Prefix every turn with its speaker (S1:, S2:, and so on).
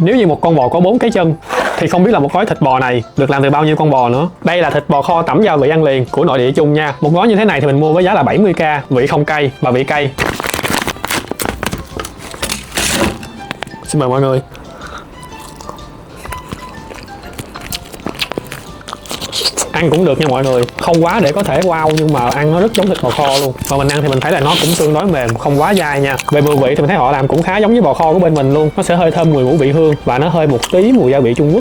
S1: Nếu như một con bò có 4 cái chân thì không biết là một gói thịt bò này được làm từ bao nhiêu con bò nữa. Đây là thịt bò kho tẩm gia vị ăn liền của nội địa Trung nha. Một gói như thế này thì mình mua với giá là 70k, vị không cay và vị cay. Xin mời mọi người. Ăn cũng được nha mọi người, không quá để có thể wow nhưng mà ăn nó rất giống thịt bò kho luôn. Và mình ăn thì mình thấy là nó cũng tương đối mềm, không quá dai nha. Về mùi vị thì mình thấy họ làm cũng khá giống với bò kho của bên mình luôn. Nó sẽ hơi thơm mùi ngũ vị hương và nó hơi một tí mùi gia vị Trung Quốc.